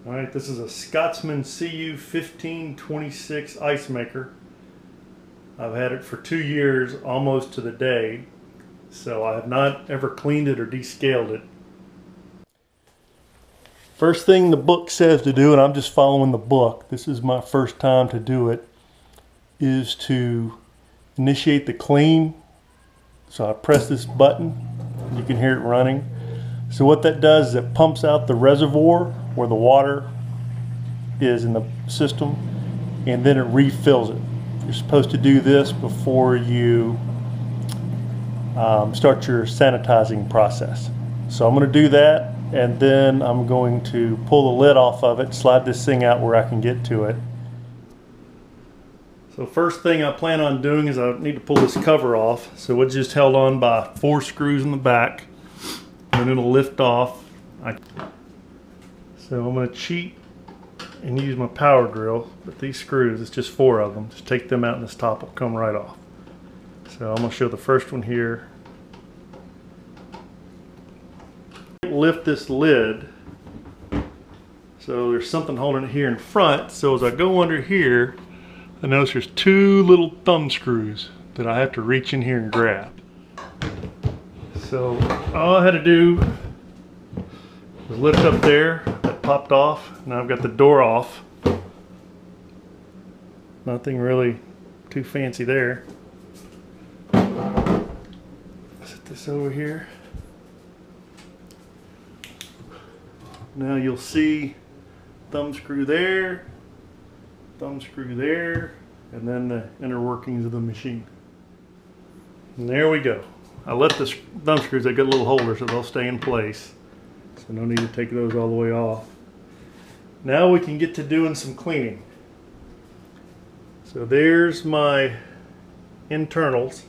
Alright, this is a Scotsman CU1526 ice maker. I've had it for 2 years, almost to the day, so I have not ever cleaned it or descaled it. First thing the book says to do, and I'm just following the book, this is my first time to do it, is to initiate the clean. So I press this button, you can hear it running. So what that does is it pumps out the reservoir where the water is in the system, and then it refills it. You're supposed to do this before you start your sanitizing process. So I'm going to do that, and then I'm going to pull the lid off of it, slide this thing out where I can get to it. So first thing I plan on doing is I need to pull this cover off. So it's just held on by 4 screws in the back, and it'll lift off. So I'm going to cheat and use my power drill, but these screws, it's just 4 of them. Just take them out and this top will come right off. So I'm going to show the first one here. Lift this lid. So there's something holding it here in front. So as I go under here, I notice there's 2 little thumb screws that I have to reach in here and grab. So all I had to do was lift up there. That popped off. Now I've got the door off. Nothing really too fancy there. Set this over here. Now you'll see thumb screw there, thumb screw there, and then the inner workings of the machine. And there we go. I let the thumb screws, they got little holders so they'll stay in place. So no need to take those all the way off. Now we can get to doing some cleaning. So there's my internals.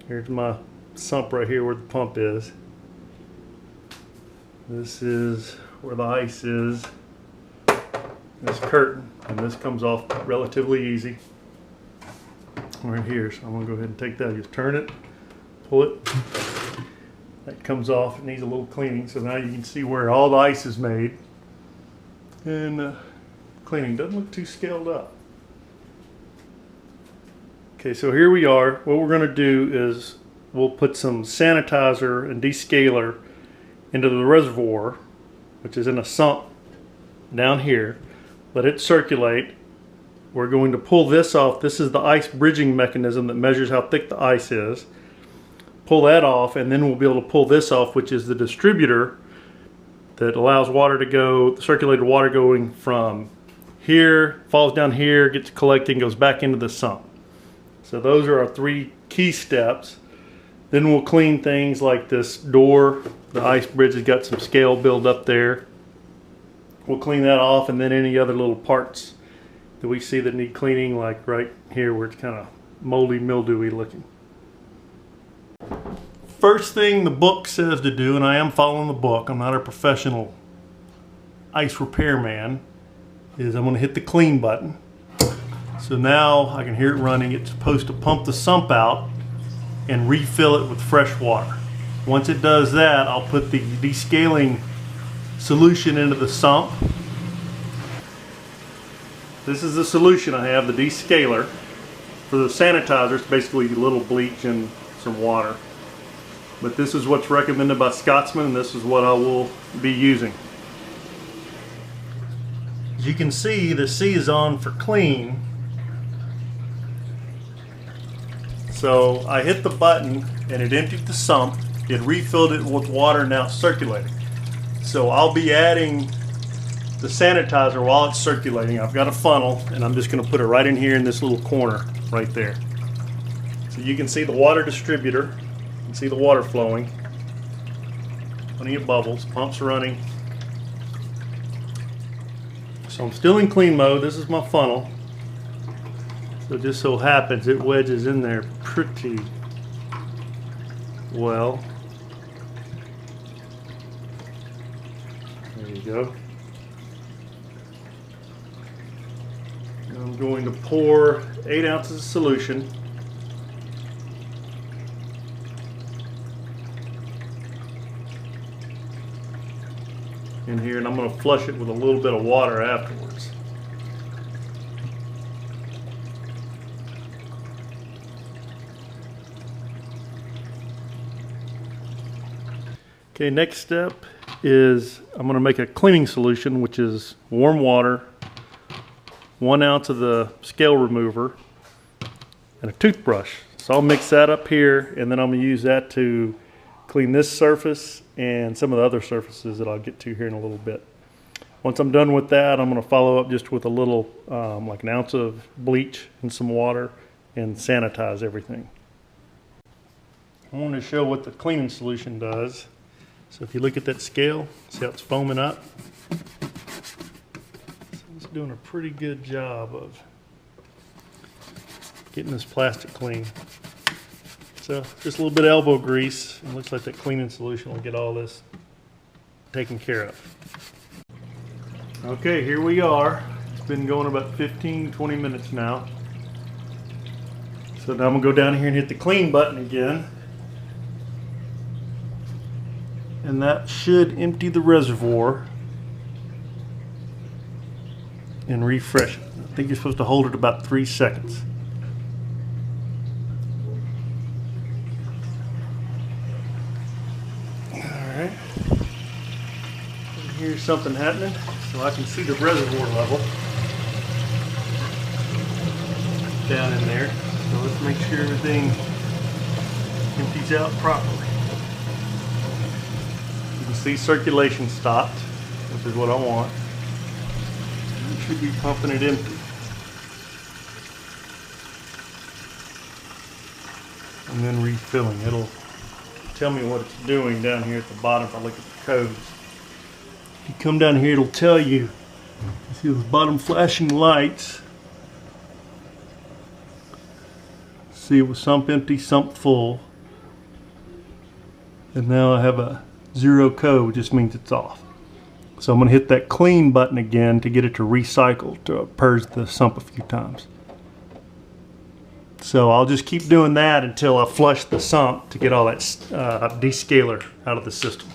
Here's my sump right here where the pump is. This is where the ice is. This curtain, and this comes off relatively easy. Right here, so I'm gonna go ahead and take that. Just turn it, pull it. That comes off. It needs a little cleaning. So now you can see where all the ice is made. And cleaning doesn't look too scaled up. Okay, so here we are. What we're gonna do is we'll put some sanitizer and descaler into the reservoir, which is in a sump down here. Let it circulate. We're going to pull this off. This is the ice bridging mechanism that measures how thick the ice is. Pull that off, and then we'll be able to pull this off, which is the distributor that allows water to go, circulated water going from here, falls down here, gets collected, goes back into the sump. So those are our 3 key steps. Then we'll clean things like this door. The ice bridge has got some scale build up there. We'll clean that off, and then any other little parts that we see that need cleaning, like right here where it's kind of moldy, mildewy looking. First thing the book says to do, and I am following the book, I'm not a professional ice repairman, is I'm going to hit the clean button. So now I can hear it running. It's supposed to pump the sump out and refill it with fresh water. Once it does that, I'll put the descaling solution into the sump. This is the solution I have, the descaler. For the sanitizer, it's basically a little bleach and some water. But this is what's recommended by Scotsman, and this is what I will be using. As you can see, the C is on for clean. So I hit the button and it emptied the sump. It refilled it with water, now it's circulating. So I'll be adding the sanitizer while it's circulating. I've got a funnel, and I'm just going to put it right in here in this little corner right there. So you can see the water distributor. You can see the water flowing. Plenty of bubbles. Pump's running. So I'm still in clean mode. This is my funnel. So it just so happens it wedges in there pretty well. There you go. And I'm going to pour 8 ounces of solution. in here, and I'm going to flush it with a little bit of water afterwards. Okay, next step is I'm going to make a cleaning solution, which is warm water, 1 ounce of the scale remover, and a toothbrush. So I'll mix that up here, and then I'm going to use that to clean this surface and some of the other surfaces that I'll get to here in a little bit. Once I'm done with that, I'm going to follow up just with a little, like 1 ounce of bleach and some water, and sanitize everything. I want to show what the cleaning solution does. So if you look at that scale, see how it's foaming up? So it's doing a pretty good job of getting this plastic clean. So just a little bit of elbow grease, and it looks like that cleaning solution will get all this taken care of. Okay, here we are. It's been going about 15-20 minutes now. So now I'm gonna go down here and hit the clean button again. And that should empty the reservoir and refresh it. I think you're supposed to hold it about 3 seconds. Alright. Here's something happening, so I can see the reservoir level down in there. So let's make sure everything empties out properly. See, circulation stopped, which is what I want. You should be pumping it empty. And then refilling. It'll tell me what it's doing down here at the bottom if I look at the codes. If you come down here, it'll tell you. See those bottom flashing lights? See, it was sump empty, sump full. And now I have a 0 code, which just means it's off. So I'm going to hit that clean button again to get it to recycle, to purge the sump a few times. So I'll just keep doing that until I flush the sump to get all that descaler out of the system.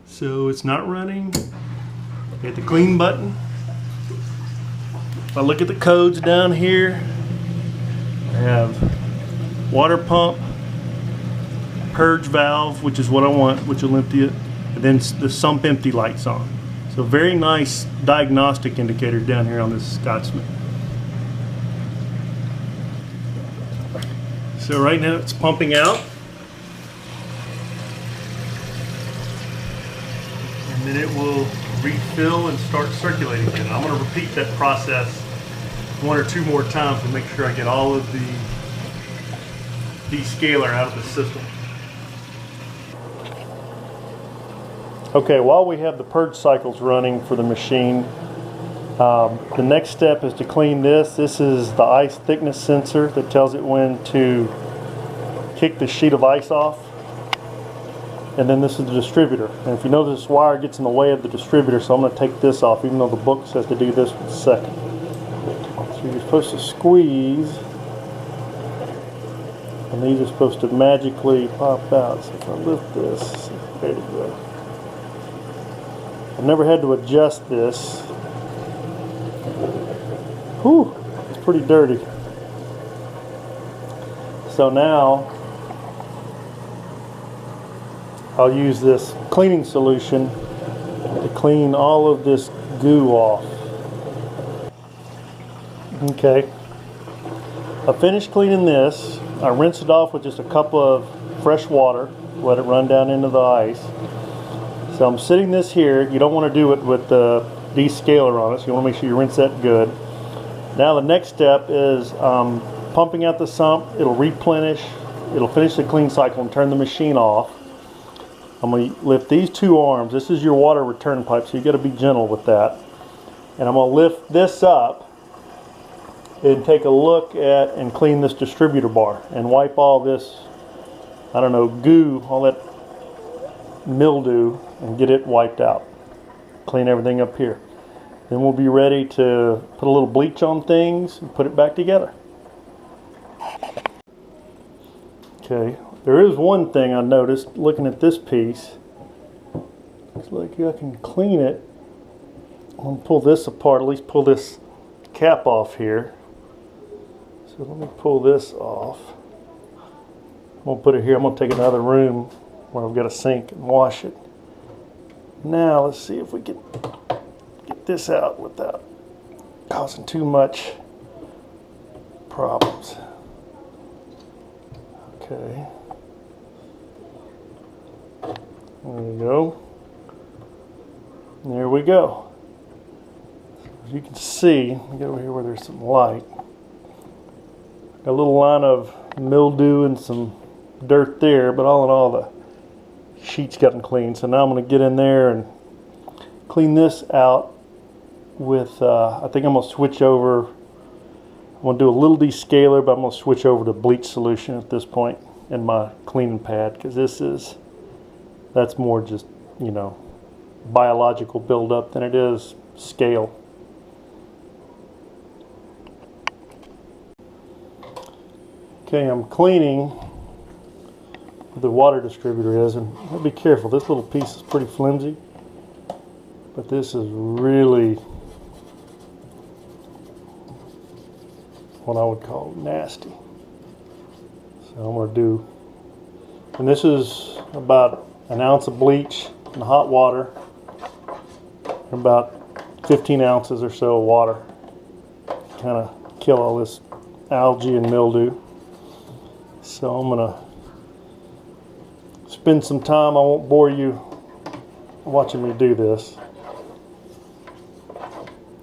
So it's not running. Hit the clean button. If I look at the codes down here, I have water pump, purge valve, which is what I want, which will empty it, and then the sump empty light's on. So very nice diagnostic indicators down here on this Scotsman. So right now it's pumping out, and then it will refill and start circulating again. I'm going to repeat that process 1 or 2 more times to make sure I get all of the descaler out of the system. Okay, while we have the purge cycles running for the machine, the next step is to clean this. This is the ice thickness sensor that tells it when to kick the sheet of ice off. And then this is the distributor. And if you notice, this wire gets in the way of the distributor, so I'm going to take this off, even though the book says to do this with the second. So you're supposed to squeeze, and these are supposed to magically pop out. So if I lift this, there you go. I've never had to adjust this. Whew, it's pretty dirty. So now I'll use this cleaning solution to clean all of this goo off. Okay, I finished cleaning this. I rinsed it off with just a cup of fresh water, let it run down into the ice. So I'm sitting this here. You don't want to do it with the descaler on it, so you want to make sure you rinse that good. Now the next step is pumping out the sump. It'll replenish, it'll finish the clean cycle and turn the machine off. I'm going to lift these 2 arms. This is your water return pipe, so you got to be gentle with that. And I'm going to lift this up and take a look at and clean this distributor bar and wipe all this, I don't know, goo, all that mildew, and get it wiped out. Clean everything up here. Then we'll be ready to put a little bleach on things and put it back together. Okay, there is one thing I noticed looking at this piece. Looks like I can clean it. I'm going to pull this apart, at least pull this cap off here. So let me pull this off. I'm going to put it here. I'm going to take another room where I've got a sink and wash it. Now let's see if we can get this out without causing too much problems. Okay. There we go. There we go. As you can see, let me get over here where there's some light. Got a little line of mildew and some dirt there, but all in all the sheet's gotten clean. So now I'm going to get in there and clean this out with, I think I'm going to switch over. I'm going to do a little descaler, but I'm going to switch over to bleach solution at this point in my cleaning pad, because that's more just, you know, biological buildup than it is scale. Okay, I'm cleaning where the water distributor is, and be careful, this little piece is pretty flimsy, but this is really what I would call nasty. So I'm going to do, and this is about an ounce of bleach in hot water, and about 15 ounces or so of water. Kind of kill all this algae and mildew. So I'm going to spend some time, I won't bore you watching me do this.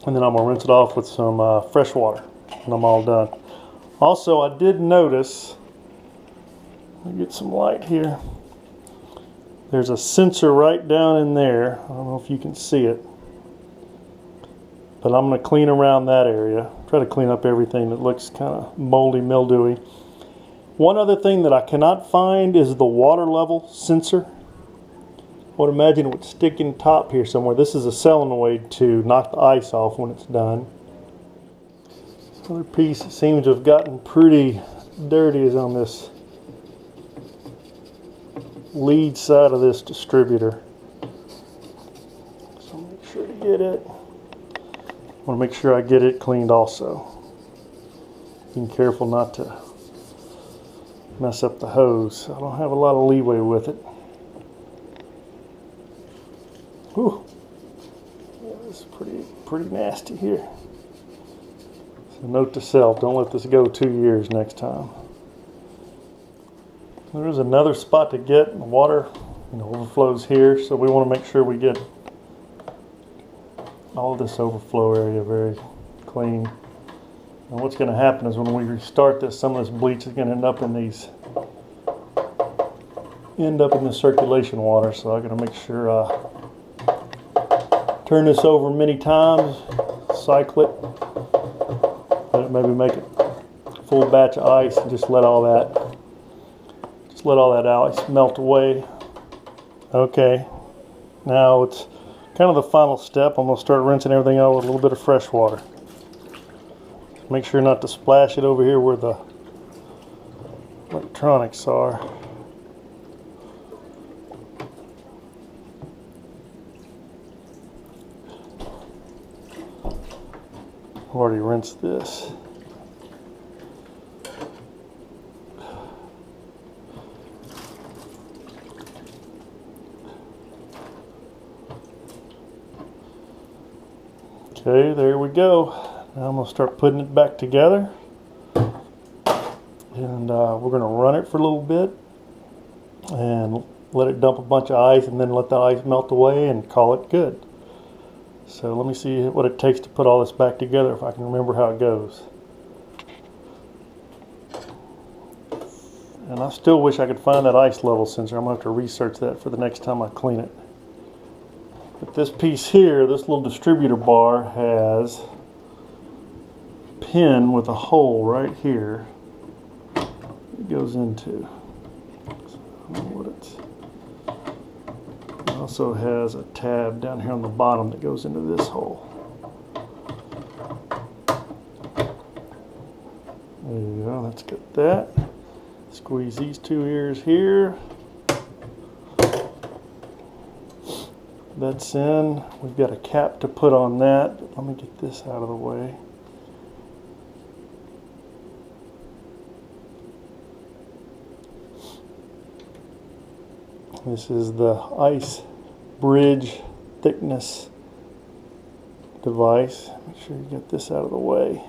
And then I'm going to rinse it off with some fresh water when I'm all done. Also, I did notice, let me get some light here. There's a sensor right down in there. I don't know if you can see it. But I'm going to clean around that area. Try to clean up everything that looks kind of moldy, mildewy. One other thing that I cannot find is the water level sensor. I would imagine it would stick in top here somewhere. This is a solenoid to knock the ice off when it's done. This other piece seems to have gotten pretty dirty is on this lead side of this distributor. So make sure to get it. I want to make sure I get it cleaned also. Being careful not to mess up the hose. I don't have a lot of leeway with it. Whew. Yeah, this is pretty nasty here. So note to self, don't let this go 2 years next time. There's another spot to get. The water, you know, overflows here, so we want to make sure we get all of this overflow area very clean. And what's going to happen is when we restart this, some of this bleach is going to end up in the circulation water. So I got to make sure I turn this over many times, cycle it, maybe make it a full batch of ice, and just let all that ice melt away. Okay, now it's kind of the final step. I'm going to start rinsing everything out with a little bit of fresh water. Make sure not to splash it over here where the electronics are. I've already rinsed this. Okay, there we go. Now I'm going to start putting it back together, and we're going to run it for a little bit and let it dump a bunch of ice, and then let the ice melt away and call it good. So let me see what it takes to put all this back together, if I can remember how it goes. And I still wish I could find that ice level sensor. I'm going to have to research that for the next time I clean it. But this piece here, this little distributor bar, has pin with a hole right here it goes into. So I don't know what it's. It also has a tab down here on the bottom that goes into this hole. There you go, let's get that. Squeeze these two ears here. that's in. We've got a cap to put on that. Let me get this out of the way. This is the ice bridge thickness device. Make sure you get this out of the way.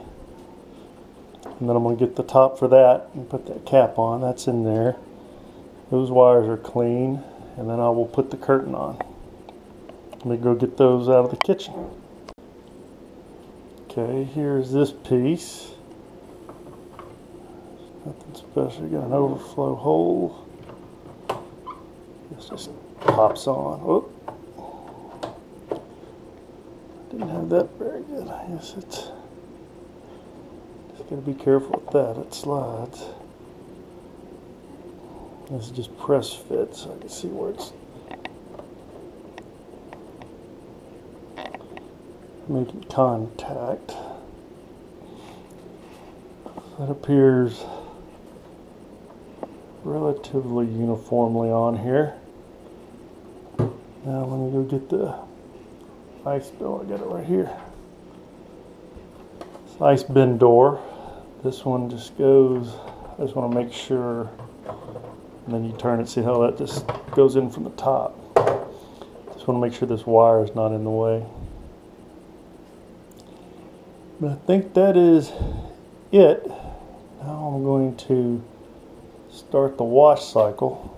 And then I'm going to get the top for that and put that cap on. That's in there. Those wires are clean. And then I will put the curtain on. Let me go get those out of the kitchen. Okay, here's this piece. Nothing special. Got an overflow hole. This just pops on. Oh, didn't have that very good. I guess it's just got to be careful with that. It slides. This is just press fit, so I can see where it's making contact. That appears relatively uniformly on here. Now let me go get the ice door. I got it right here. It's ice bin door. This one just goes, I just want to make sure, and then you turn it, see how that just goes in from the top. Just want to make sure this wire is not in the way. But I think that is it. Now I'm going to start the wash cycle.